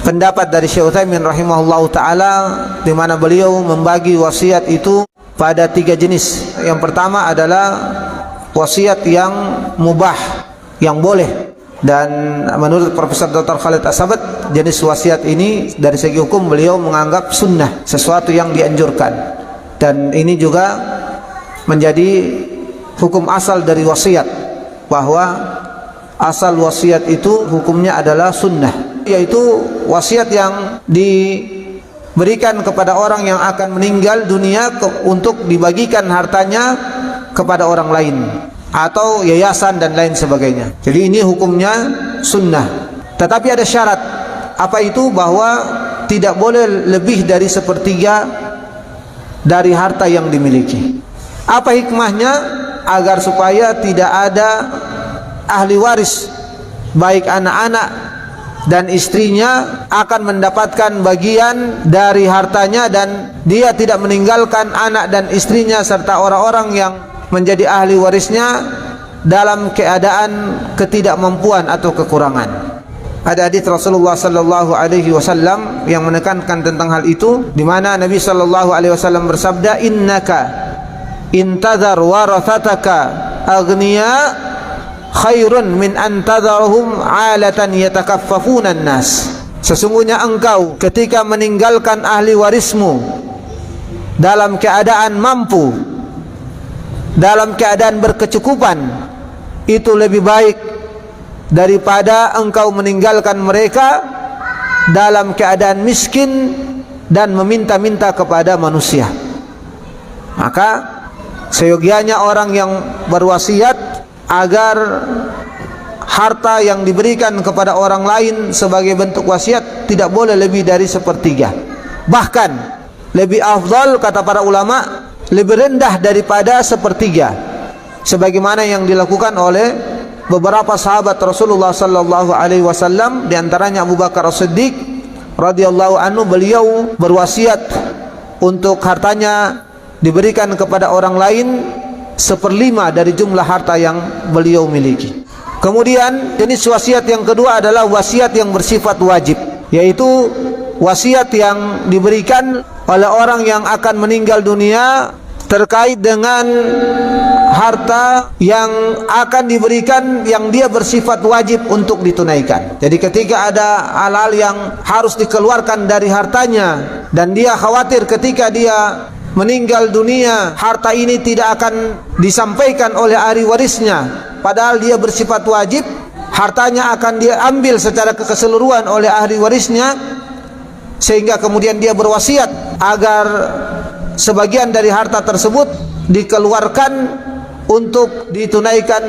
pendapat dari Syekh Utsaimin rahimahullahu taala, di mana beliau membagi wasiat itu pada 3 jenis. Yang pertama adalah wasiat yang mubah, yang boleh. Dan menurut Profesor Dr. Khalid As-Sabat, jenis wasiat ini dari segi hukum beliau menganggap sunnah, sesuatu yang dianjurkan. Dan ini juga menjadi hukum asal dari wasiat, bahwa asal wasiat itu hukumnya adalah sunnah, yaitu wasiat yang diberikan kepada orang yang akan meninggal dunia untuk dibagikan hartanya kepada orang lain atau yayasan dan lain sebagainya. Jadi ini hukumnya sunnah. Tetapi ada syarat. Apa itu? Bahwa tidak boleh lebih dari 1/3 dari harta yang dimiliki. Apa hikmahnya? Agar supaya tidak ada ahli waris, baik anak-anak dan istrinya akan mendapatkan bagian dari hartanya, dan dia tidak meninggalkan anak dan istrinya serta orang-orang yang menjadi ahli warisnya dalam keadaan ketidakmampuan atau kekurangan. Ada hadis Rasulullah sallallahu alaihi wasallam yang menekankan tentang hal itu, di mana Nabi sallallahu alaihi wasallam bersabda, "Innaka intadhar warathataka aghniya khairun min antadharhum 'alatan yatakaffafuna an-nas." Sesungguhnya engkau ketika meninggalkan ahli warismu dalam keadaan mampu, dalam keadaan berkecukupan, itu lebih baik daripada engkau meninggalkan mereka dalam keadaan miskin dan meminta-minta kepada manusia. Maka seyogianya orang yang berwasiat agar harta yang diberikan kepada orang lain sebagai bentuk wasiat tidak boleh lebih dari 1/3. Bahkan lebih afdal, kata para ulama, lebih rendah daripada 1/3, sebagaimana yang dilakukan oleh beberapa sahabat Rasulullah sallallahu alaihi wasallam, di antaranya Abu Bakar As-Siddiq radhiyallahu anhu. Beliau berwasiat untuk hartanya diberikan kepada orang lain 1/5 dari jumlah harta yang beliau miliki. Kemudian jenis wasiat yang kedua adalah wasiat yang bersifat wajib, yaitu wasiat yang diberikan oleh orang yang akan meninggal dunia terkait dengan harta yang akan diberikan, yang dia bersifat wajib untuk ditunaikan. Jadi ketika ada hal-hal yang harus dikeluarkan dari hartanya dan dia khawatir ketika dia meninggal dunia harta ini tidak akan disampaikan oleh ahli warisnya, padahal dia bersifat wajib, hartanya akan diambil secara keseluruhan oleh ahli warisnya, sehingga kemudian dia berwasiat agar sebagian dari harta tersebut dikeluarkan untuk ditunaikan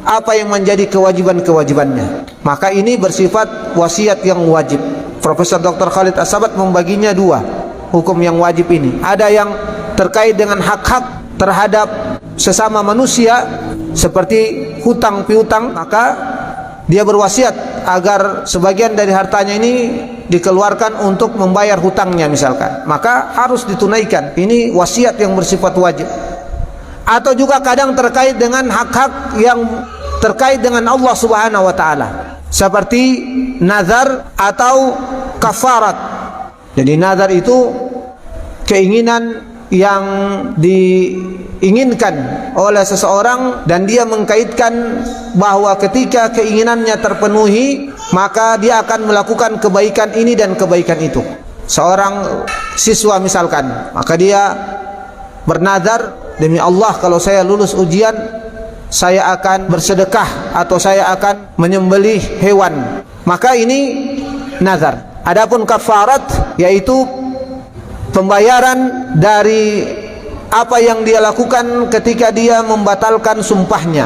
apa yang menjadi kewajiban-kewajibannya. Maka ini bersifat wasiat yang wajib. Profesor Dr. Khalid As-Sabat membaginya 2 hukum yang wajib ini. Ada yang terkait dengan hak-hak terhadap sesama manusia seperti hutang piutang, maka dia berwasiat agar sebagian dari hartanya ini dikeluarkan untuk membayar hutangnya misalkan, maka harus ditunaikan. Ini wasiat yang bersifat wajib. Atau juga kadang terkait dengan hak-hak yang terkait dengan Allah Subhanahu wa taala, seperti nazar atau kafarat. Jadi nazar itu keinginan yang diinginkan oleh seseorang, dan dia mengkaitkan bahwa ketika keinginannya terpenuhi maka dia akan melakukan kebaikan ini dan kebaikan itu. Seorang siswa misalkan, maka dia bernazar, demi Allah kalau saya lulus ujian saya akan bersedekah atau saya akan menyembelih hewan. Maka ini nazar. Adapun kafarat yaitu pembayaran dari apa yang dia lakukan ketika dia membatalkan sumpahnya.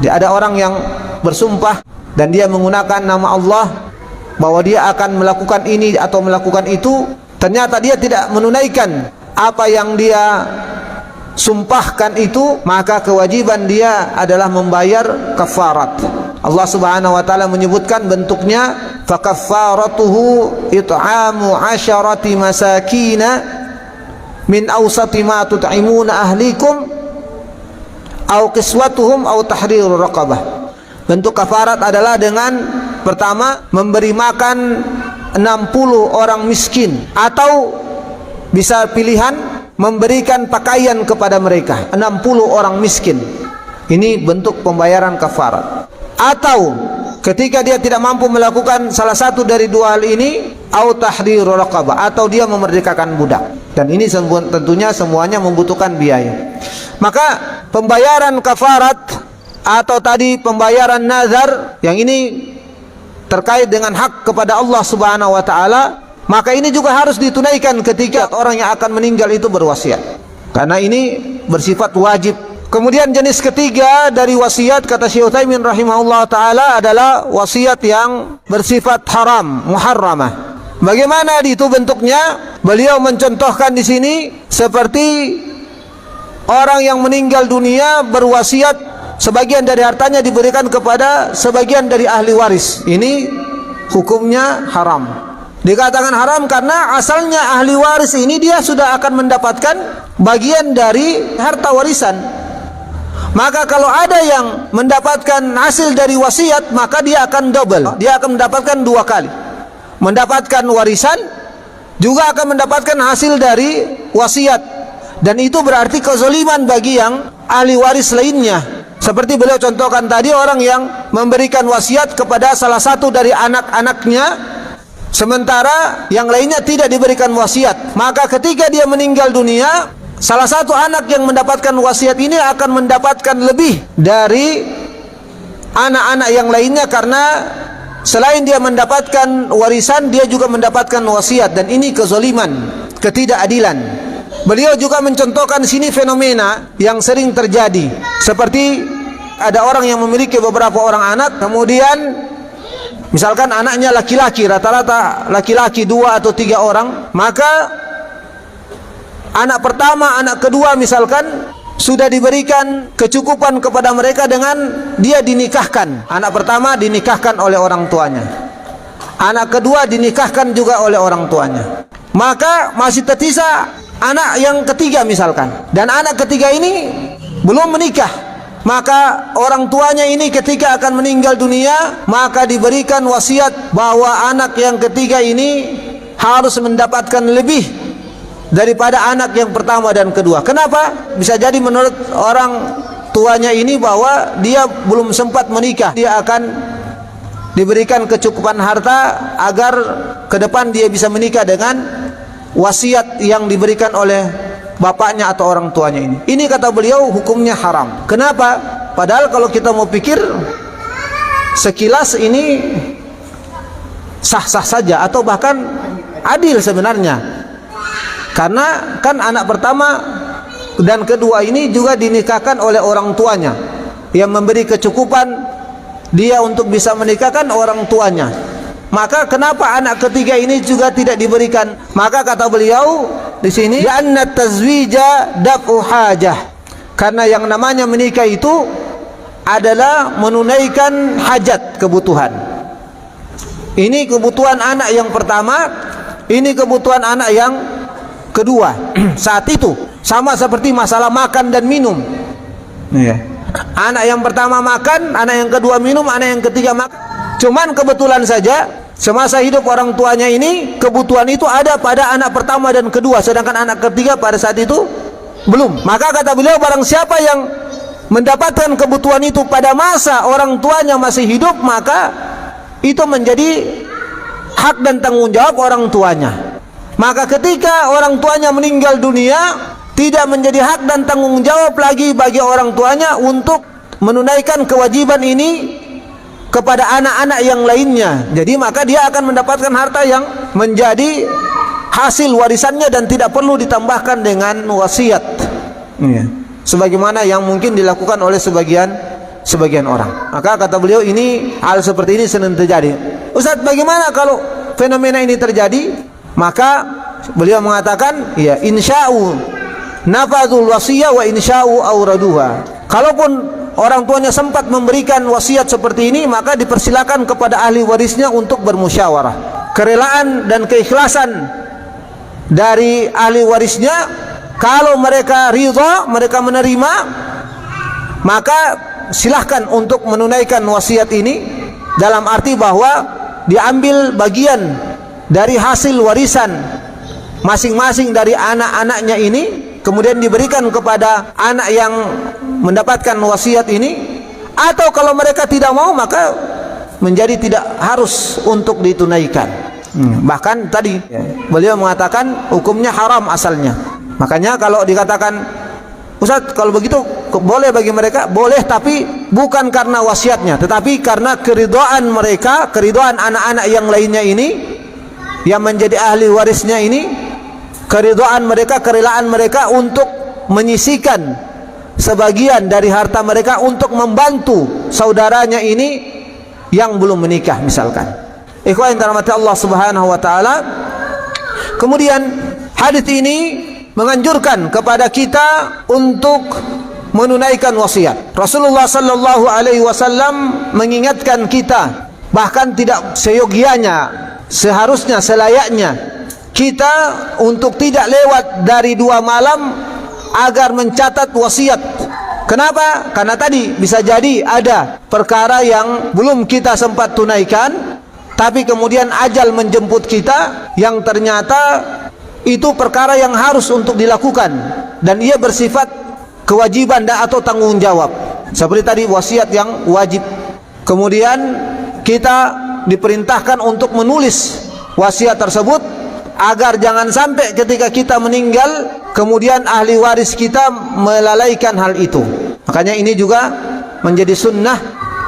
Ada orang yang bersumpah dan dia menggunakan nama Allah bahwa dia akan melakukan ini atau melakukan itu, ternyata dia tidak menunaikan apa yang dia sumpahkan itu, maka kewajiban dia adalah membayar kafarat. Allah Subhanahu wa taala menyebutkan bentuknya, fakaffaratuhu it'amu 'asharati masakina min awsati ma tut'imuna ahlikum aw kiswatuhum aw tahriru raqabah. Bentuk kafarat adalah dengan pertama memberi makan 60 orang miskin, atau bisa pilihan memberikan pakaian kepada mereka 60 orang miskin. Ini bentuk pembayaran kafarat. Atau ketika dia tidak mampu melakukan salah satu dari dua hal ini, au tahriru raqabah, atau dia memerdekakan budak. Dan ini tentunya semuanya membutuhkan biaya. Maka pembayaran kafarat atau tadi pembayaran nazar, yang ini terkait dengan hak kepada Allah Subhanahu wa taala, maka ini juga harus ditunaikan ketika orang yang akan meninggal itu berwasiat, karena ini bersifat wajib. Kemudian jenis ketiga dari wasiat, kata Syekh Utsaimin rahimahullah taala, adalah wasiat yang bersifat haram, muharramah. Bagaimana itu bentuknya? Beliau mencontohkan di sini seperti orang yang meninggal dunia berwasiat sebagian dari hartanya diberikan kepada sebagian dari ahli waris. Ini hukumnya haram. Dikatakan haram karena asalnya ahli waris ini dia sudah akan mendapatkan bagian dari harta warisan. Maka kalau ada yang mendapatkan hasil dari wasiat, maka dia akan double. Dia akan mendapatkan dua kali. Mendapatkan warisan, juga akan mendapatkan hasil dari wasiat. Dan itu berarti kezaliman bagi yang ahli waris lainnya. Seperti beliau contohkan tadi, orang yang memberikan wasiat kepada salah satu dari anak-anaknya, sementara yang lainnya tidak diberikan wasiat. Maka ketika dia meninggal dunia, salah satu anak yang mendapatkan wasiat ini akan mendapatkan lebih dari anak-anak yang lainnya, karena selain dia mendapatkan warisan, dia juga mendapatkan wasiat. Dan ini kezaliman, ketidakadilan. Beliau juga mencontohkan di sini fenomena yang sering terjadi, seperti ada orang yang memiliki beberapa orang anak, kemudian misalkan anaknya laki-laki, rata-rata laki-laki 2 atau 3 orang, maka anak pertama, anak kedua misalkan sudah diberikan kecukupan kepada mereka dengan dia dinikahkan. Anak pertama dinikahkan oleh orang tuanya, anak kedua dinikahkan juga oleh orang tuanya. Maka masih tersisa anak yang ketiga misalkan, dan anak ketiga ini belum menikah. Maka orang tuanya ini ketika akan meninggal dunia, maka diberikan wasiat bahwa anak yang ketiga ini harus mendapatkan lebih daripada anak yang pertama dan kedua. Kenapa? Bisa jadi menurut orang tuanya ini bahwa dia belum sempat menikah, dia akan diberikan kecukupan harta agar ke depan dia bisa menikah dengan wasiat yang diberikan oleh bapaknya atau orang tuanya ini. Ini kata beliau hukumnya haram. Kenapa? Padahal kalau kita mau pikir sekilas ini sah-sah saja, atau bahkan adil sebenarnya. Karena kan anak pertama dan kedua ini juga dinikahkan oleh orang tuanya, yang memberi kecukupan dia untuk bisa menikahkan orang tuanya. Maka kenapa anak ketiga ini juga tidak diberikan? Maka kata beliau di sini, "Li'anna tazwija daf'u hajah." Karena yang namanya menikah itu adalah menunaikan hajat, kebutuhan. Ini kebutuhan anak yang pertama, ini kebutuhan anak yang kedua. Saat itu sama seperti masalah makan dan minum. Anak yang pertama makan, anak yang kedua minum, anak yang ketiga makan. Cuman kebetulan saja semasa hidup orang tuanya ini kebutuhan itu ada pada anak pertama dan kedua, sedangkan anak ketiga pada saat itu belum. Maka kata beliau, barang siapa yang mendapatkan kebutuhan itu pada masa orang tuanya masih hidup, maka itu menjadi hak dan tanggung jawab orang tuanya. Maka ketika orang tuanya meninggal dunia, tidak menjadi hak dan tanggung jawab lagi bagi orang tuanya untuk menunaikan kewajiban ini kepada anak-anak yang lainnya. Jadi maka dia akan mendapatkan harta yang menjadi hasil warisannya dan tidak perlu ditambahkan dengan wasiat. Sebagaimana yang mungkin dilakukan oleh sebagian orang. Maka kata beliau, ini hal seperti ini sering terjadi. Ustaz, bagaimana kalau fenomena ini terjadi? Maka beliau mengatakan, ya, insya'u nafadzul wasiyah wa insya'u auraduha. Kalaupun orang tuanya sempat memberikan wasiat seperti ini, maka dipersilakan kepada ahli warisnya untuk bermusyawarah. Kerelaan dan keikhlasan dari ahli warisnya, kalau mereka ridha, mereka menerima, maka silahkan untuk menunaikan wasiat ini, dalam arti bahwa diambil bagian dari hasil warisan masing-masing dari anak-anaknya ini, kemudian diberikan kepada anak yang mendapatkan wasiat ini, atau kalau mereka tidak mau maka menjadi tidak harus untuk ditunaikan. Bahkan tadi beliau mengatakan hukumnya haram asalnya. Makanya kalau dikatakan, Ustaz kalau begitu boleh bagi mereka, boleh, tapi bukan karena wasiatnya, tetapi karena keridhaan mereka, keridhaan anak-anak yang lainnya ini yang menjadi ahli warisnya ini, keridhaan mereka, kerelaan mereka untuk menyisihkan sebagian dari harta mereka untuk membantu saudaranya ini yang belum menikah misalkan. Ikhwan yang dirahmati Allah Subhanahu wa taala. Kemudian hadis ini menganjurkan kepada kita untuk menunaikan wasiat. Rasulullah sallallahu alaihi wasallam mengingatkan kita, bahkan tidak seyogianya, seharusnya, selayaknya kita untuk tidak lewat dari 2 malam agar mencatat wasiat. Kenapa? Karena tadi bisa jadi ada perkara yang belum kita sempat tunaikan, tapi kemudian ajal menjemput kita yang ternyata itu perkara yang harus untuk dilakukan dan ia bersifat kewajiban dan atau tanggung jawab. Seperti tadi wasiat yang wajib. Kemudian kita diperintahkan untuk menulis wasiat tersebut agar jangan sampai ketika kita meninggal kemudian ahli waris kita melalaikan hal itu. Makanya ini juga menjadi sunnah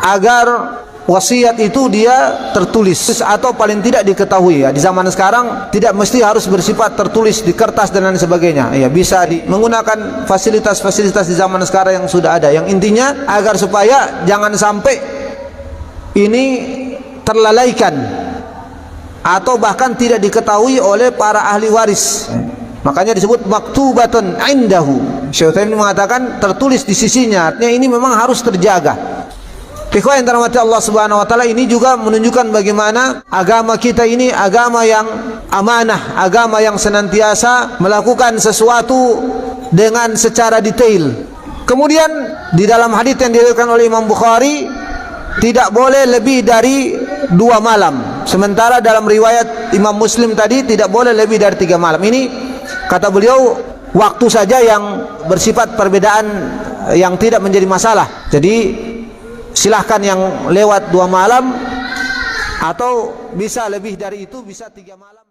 agar wasiat itu dia tertulis atau paling tidak diketahui ya. Di zaman sekarang tidak mesti harus bersifat tertulis di kertas dan lain sebagainya. Ya, bisa menggunakan fasilitas-fasilitas di zaman sekarang yang sudah ada. Yang intinya agar supaya jangan sampai ini terlalaikan atau bahkan tidak diketahui oleh para ahli waris. Makanya disebut maktubatun indahu. Syekh Utsaimin mengatakan tertulis di sisinya. Artinya ini memang harus terjaga. Ikhwan yang dirahmati Allah Subhanahu wa taala, ini juga menunjukkan bagaimana agama kita ini agama yang amanah, agama yang senantiasa melakukan sesuatu dengan secara detail. Kemudian di dalam hadis yang diriwayatkan oleh Imam Bukhari tidak boleh lebih dari 2 malam. Sementara dalam riwayat Imam Muslim tadi tidak boleh lebih dari 3 malam. Ini kata beliau waktu saja yang bersifat perbedaan yang tidak menjadi masalah. Jadi silahkan yang lewat 2 malam atau bisa lebih dari itu, bisa 3 malam.